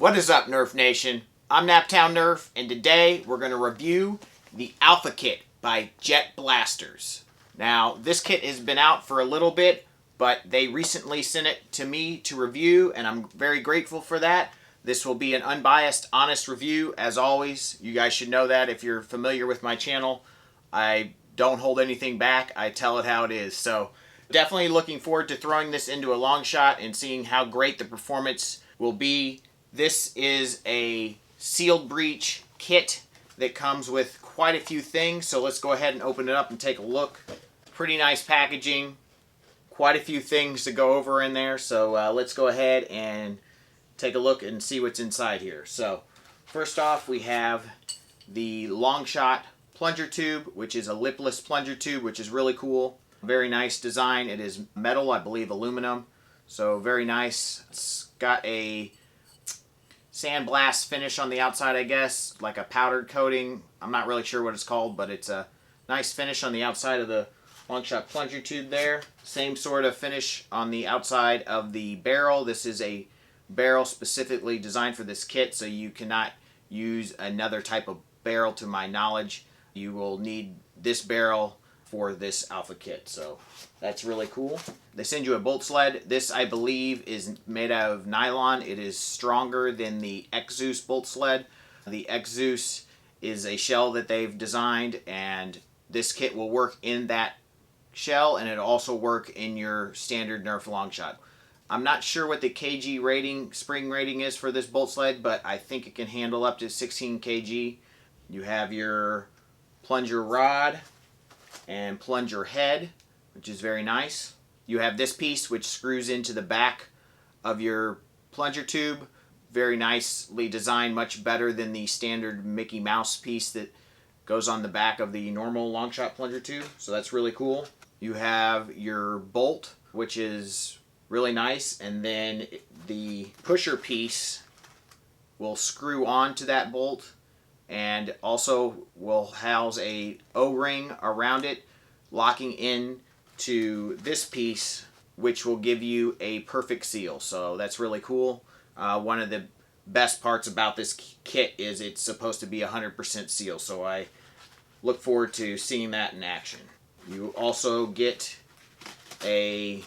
What is up, Nerf Nation? I'm Naptown Nerf, and today we're going to review the Alpha Kit by Jet Blasters. Now, this kit has been out for a little bit, but they recently sent it to me to review, and I'm very grateful for that. This will be an unbiased, honest review, as always. You guys should know that if you're familiar with my channel. I don't hold anything back. I tell it how it is. So, definitely looking forward to throwing this into a long shot and seeing how great the performance will be. This is a sealed breech kit that comes with quite a few things, so let's go ahead and open it up and take a look. Pretty nice packaging, quite a few things to go over in there, so let's go ahead and take a look and see what's inside here. So first off, we have the Longshot plunger tube, which is a lipless plunger tube, which is really cool. Very nice design. It is metal, I believe aluminum, so very nice. It's got a sandblast finish on the outside, I guess, like a powdered coating. I'm not really sure what it's called, but it's a nice finish on the outside of the Longshot plunger tube there. Same sort of finish on the outside of the barrel. This is a barrel specifically designed for this kit, so you cannot use another type of barrel to my knowledge. You will need this barrel for this Alpha Kit, so that's really cool. They send you a bolt sled. This, I believe, is made out of nylon. It is stronger than the X-Zeus bolt sled. The X-Zeus is a shell that they've designed, and this kit will work in that shell, and it'll also work in your standard Nerf Longshot. I'm not sure what the kg rating, spring rating is for this bolt sled, but I think it can handle up to 16 kg. You have your plunger rod and plunger head, which is very nice. You have this piece which screws into the back of your plunger tube. Very nicely designed, much better than the standard Mickey Mouse piece that goes on the back of the normal Longshot plunger tube, so that's really cool. You have your bolt, which is really nice, and then the pusher piece will screw onto that bolt and also will house a O-ring around it, locking in to this piece, which will give you a perfect seal. So that's really cool. One of the best parts about this kit is it's supposed to be 100% seal, so I look forward to seeing that in action. You also get a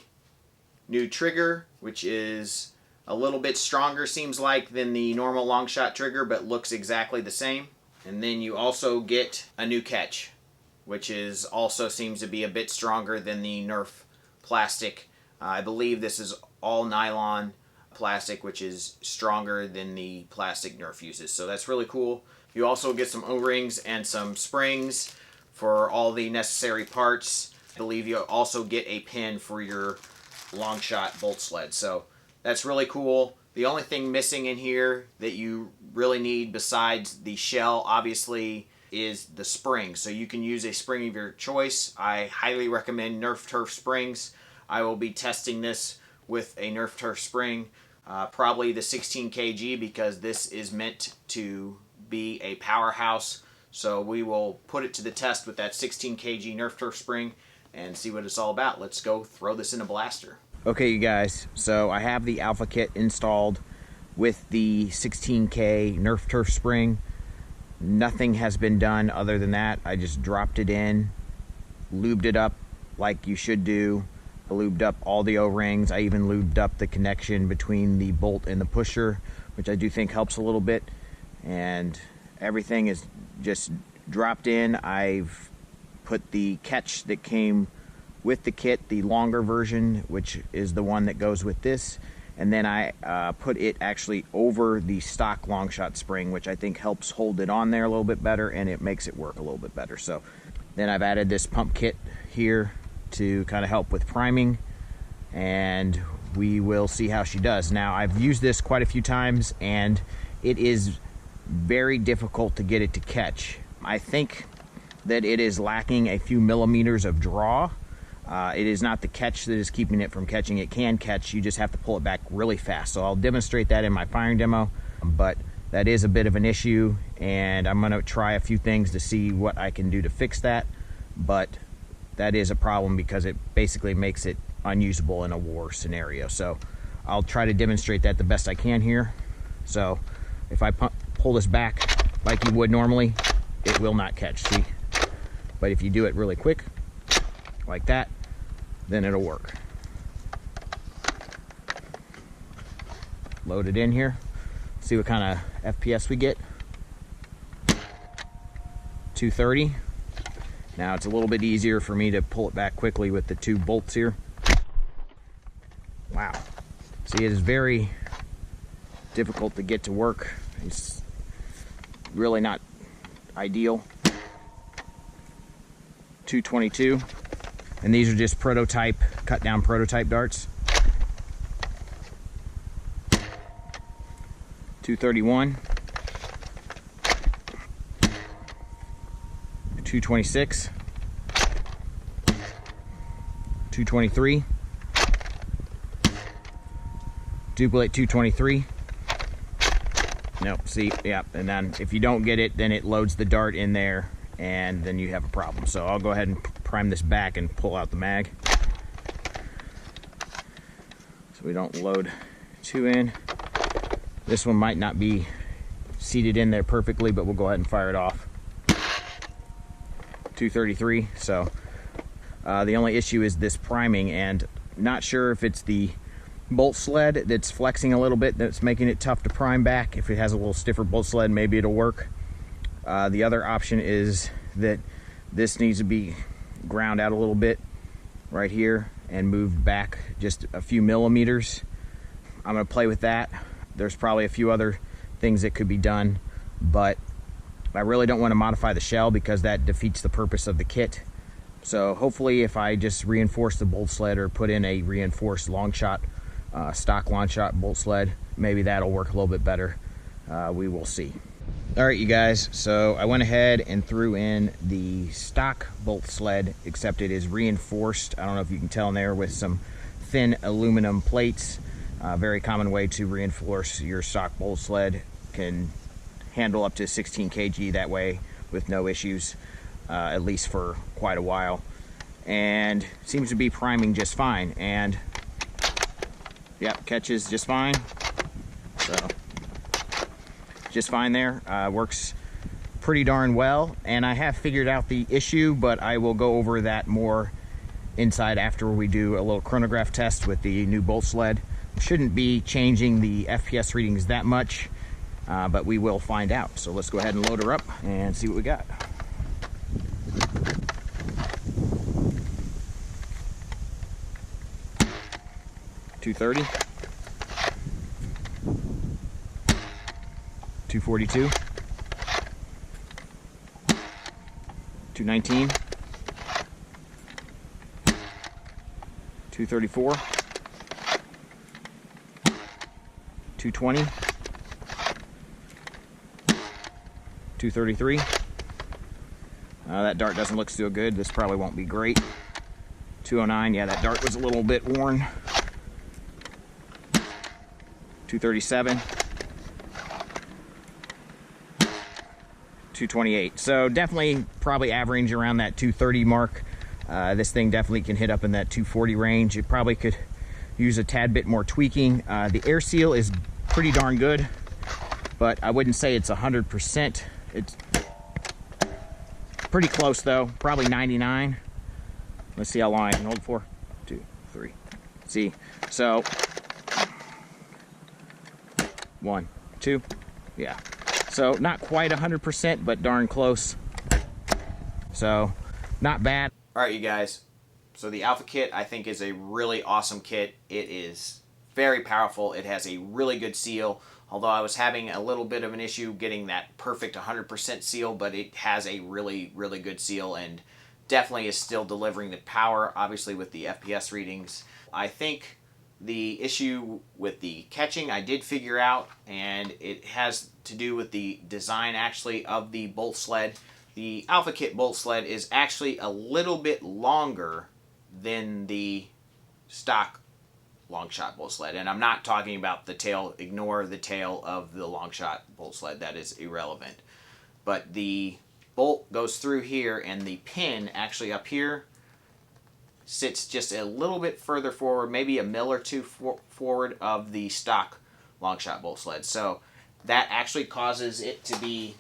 new trigger, which is a little bit stronger, seems like, than the normal Longshot trigger, but looks exactly the same. And then you also get a new catch, which is also seems to be a bit stronger than the Nerf plastic. I believe this is all nylon plastic, which is stronger than the plastic Nerf uses. So that's really cool. You also get some O-rings and some springs for all the necessary parts. I believe you also get a pin for your Longshot bolt sled. So that's really cool. The only thing missing in here that you really need besides the shell, obviously, is the spring. So you can use a spring of your choice. I highly recommend Nerf Turf springs. I will be testing this with a Nerf Turf spring, probably the 16 kg, because this is meant to be a powerhouse. So we will put it to the test with that 16 kg Nerf Turf spring and see what it's all about. Let's go throw this in a blaster. Okay, you guys, so I have the Alpha Kit installed with the 16K Nerf Turf spring. Nothing has been done other than that. I just dropped it in, lubed it up like you should do. I lubed up all the O-rings. I even lubed up the connection between the bolt and the pusher, which I do think helps a little bit. And everything is just dropped in. I've put the catch that came with the kit, the longer version, which is the one that goes with this, and then I put it actually over the stock Longshot spring, which I think helps hold it on there a little bit better, and it makes it work a little bit better. So then I've added this pump kit here to kind of help with priming, and we will see how she does. Now, I've used this quite a few times, and it is very difficult to get it to catch. I think that it is lacking a few millimeters of draw. It is not the catch that is keeping it from catching. It can catch, you just have to pull it back really fast. So I'll demonstrate that in my firing demo, but that is a bit of an issue, and I'm going to try a few things to see what I can do to fix that, but that is a problem because it basically makes it unusable in a war scenario. So I'll try to demonstrate that the best I can here. So if I pull this back like you would normally, it will not catch, see? But if you do it really quick, like that, then it'll work. Load it in here, see what kind of FPS we get. 230. Now it's a little bit easier for me to pull it back quickly with the two bolts here. Wow. See, it is very difficult to get to work. It's really not ideal. 222. And these are just prototype, cut down prototype darts. 231. 226. 223. Duplicate 223. Nope, see, yep, and then if you don't get it, then it loads the dart in there, and then you have a problem. So I'll go ahead and prime this back and pull out the mag. So we don't load two in. This one might not be seated in there perfectly, but we'll go ahead and fire it off. 233, so the only issue is this priming, and not sure if it's the bolt sled that's flexing a little bit that's making it tough to prime back. If it has a little stiffer bolt sled, maybe it'll work. The other option is that this needs to be ground out a little bit right here and moved back just a few millimeters. I'm going to play with that. There's probably a few other things that could be done, but I really don't want to modify the shell because that defeats the purpose of the kit. So hopefully if I just reinforce the bolt sled or put in a reinforced Longshot, stock Longshot bolt sled, maybe that'll work a little bit better. We will see. All right, you guys, so I went ahead and threw in the stock bolt sled, except it is reinforced. I don't know if you can tell in there, with some thin aluminum plates. Very common way to reinforce your stock bolt sled. Can handle up to 16 kg that way with no issues, at least for quite a while, and seems to be priming just fine, and yep, catches just fine. So just fine there. Works pretty darn well, and I have figured out the issue, but I will go over that more inside after we do a little chronograph test with the new bolt sled. Shouldn't be changing the FPS readings that much, but we will find out. So let's go ahead and load her up and see what we got. $230, $242, $219, $234, $220, $233. That dart doesn't look so good. This probably won't be great. $209. Yeah, that dart was a little bit worn. $237. $228. So definitely probably average around that $230 mark. This thing definitely can hit up in that $240 range. It probably could use a tad bit more tweaking. The air seal is pretty darn good, but I wouldn't say it's 100%. It's pretty close though, probably 99. Let's see how long I can hold it for. 2, 3. See, so 1, 2, yeah. So not quite 100%, but darn close. So not bad. All right, you guys. So the Alpha Kit, I think, is a really awesome kit. It is very powerful. It has a really good seal, although I was having a little bit of an issue getting that perfect 100% seal, but it has a really, really good seal and definitely is still delivering the power, obviously with the FPS readings. I think the issue with the catching I did figure out, and it has to do with the design actually of the bolt sled. The Alpha Kit bolt sled is actually a little bit longer than the stock Longshot bolt sled, and I'm not talking about the tail. Ignore the tail of the Longshot bolt sled. That is irrelevant. But the bolt goes through here, and the pin actually up here sits just a little bit further forward, maybe a mil or two forward of the stock Longshot bolt sled. So that actually causes it to be,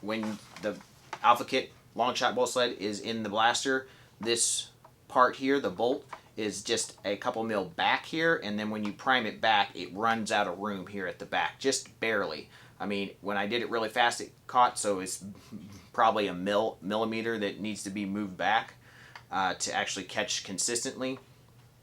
when the Alpha Kit Longshot bolt sled is in the blaster, this part here, the bolt, is just a couple mil back here, and then when you prime it back, it runs out of room here at the back, just barely. I mean, when I did it really fast, it caught, so it's probably a millimeter that needs to be moved back to actually catch consistently.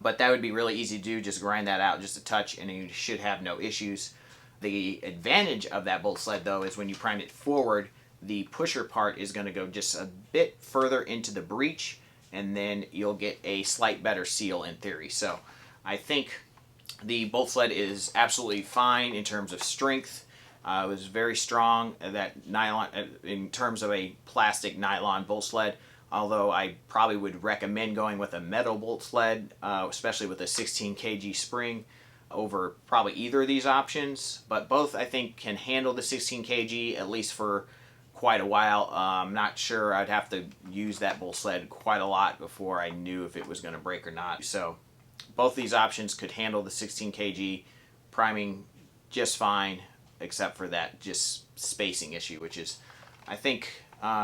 But that would be really easy to do, just grind that out just a touch, and you should have no issues. The advantage of that bolt sled, though, is when you prime it forward, the pusher part is going to go just a bit further into the breech, and then you'll get a slight better seal in theory. So I think the bolt sled is absolutely fine in terms of strength. It was very strong, that nylon, in terms of a plastic nylon bolt sled, although I probably would recommend going with a metal bolt sled, especially with a 16 kg spring, over probably either of these options. But both, I think, can handle the 16 kg at least for quite a while. I'm not sure. I'd have to use that bolt sled quite a lot before I knew if it was going to break or not. So both these options could handle the 16 kg priming just fine, except for that just spacing issue, which is, I think,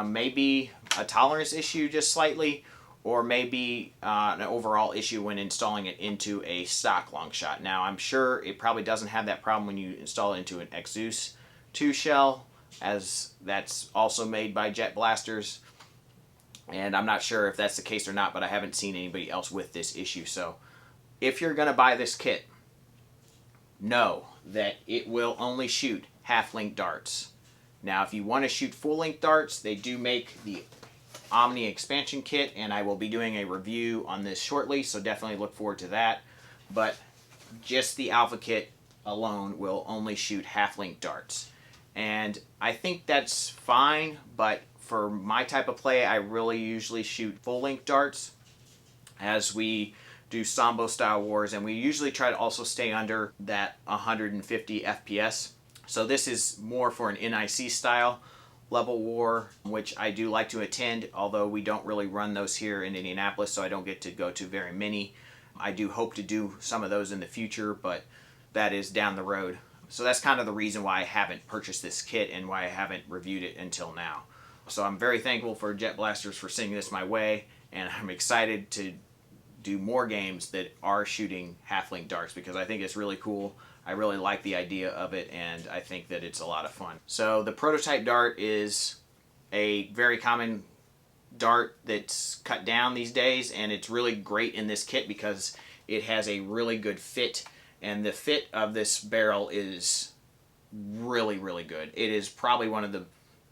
maybe a tolerance issue just slightly, or maybe an overall issue when installing it into a stock Longshot. Now, I'm sure it probably doesn't have that problem when you install it into an Exus 2 shell, as that's also made by Jet Blasters. And I'm not sure if that's the case or not, but I haven't seen anybody else with this issue. So if you're going to buy this kit, know that it will only shoot half-length darts. Now, if you want to shoot full-length darts, they do make the Omni expansion kit, and I will be doing a review on this shortly, so definitely look forward to that. But just the Alpha Kit alone will only shoot half-length darts. And I think that's fine, but for my type of play, I really usually shoot full-length darts as we do Sambo style wars, and we usually try to also stay under that 150 FPS. So this is more for an NIC style level war, which I do like to attend, although we don't really run those here in Indianapolis, so I don't get to go to very many. I do hope to do some of those in the future, but that is down the road. So that's kind of the reason why I haven't purchased this kit and why I haven't reviewed it until now. So I'm very thankful for Jet Blasters for sending this my way, and I'm excited to do more games that are shooting half-length darts, because I think it's really cool. I really like the idea of it, and I think that it's a lot of fun. So the prototype dart is a very common dart that's cut down these days, and it's really great in this kit because it has a really good fit, and the fit of this barrel is really, really good. It is probably one of the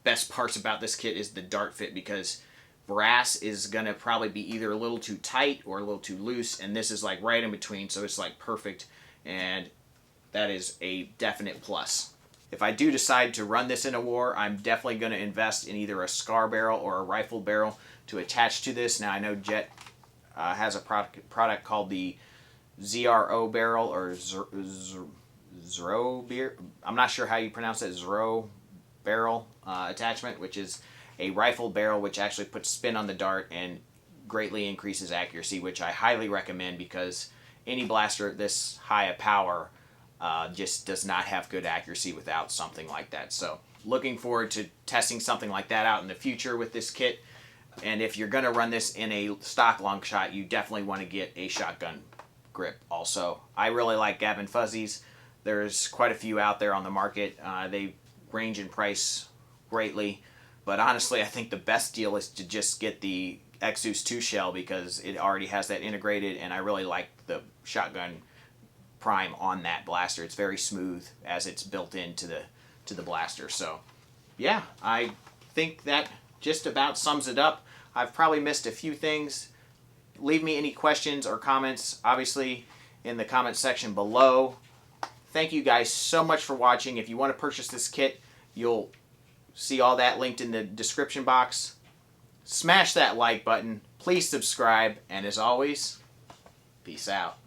best parts about this kit is the dart fit, because brass is going to probably be either a little too tight or a little too loose, and this is like right in between, so it's like perfect, and that is a definite plus. If I do decide to run this in a war, I'm definitely going to invest in either a scar barrel or a rifle barrel to attach to this. Now, I know Jet has a product called the ZRO barrel, or Zero beer. I'm not sure how you pronounce it. Zero barrel attachment, which is a rifle barrel which actually puts spin on the dart and greatly increases accuracy, which I highly recommend, because any blaster at this high a power just does not have good accuracy without something like that. So looking forward to testing something like that out in the future with this kit. And if you're going to run this in a stock Longshot, you definitely want to get a shotgun grip also. I really like Gavin Fuzzies. There's quite a few out there on the market. They range in price greatly, but honestly I think the best deal is to just get the Exus 2 shell, because it already has that integrated, and I really like the shotgun prime on that blaster. It's very smooth as it's built into the blaster. So yeah, I think that just about sums it up. I've probably missed a few things. Leave me any questions or comments, obviously, in the comment section below. Thank you guys so much for watching. If you want to purchase this kit, you'll see all that linked in the description box. Smash that like button. Please subscribe. And as always, peace out.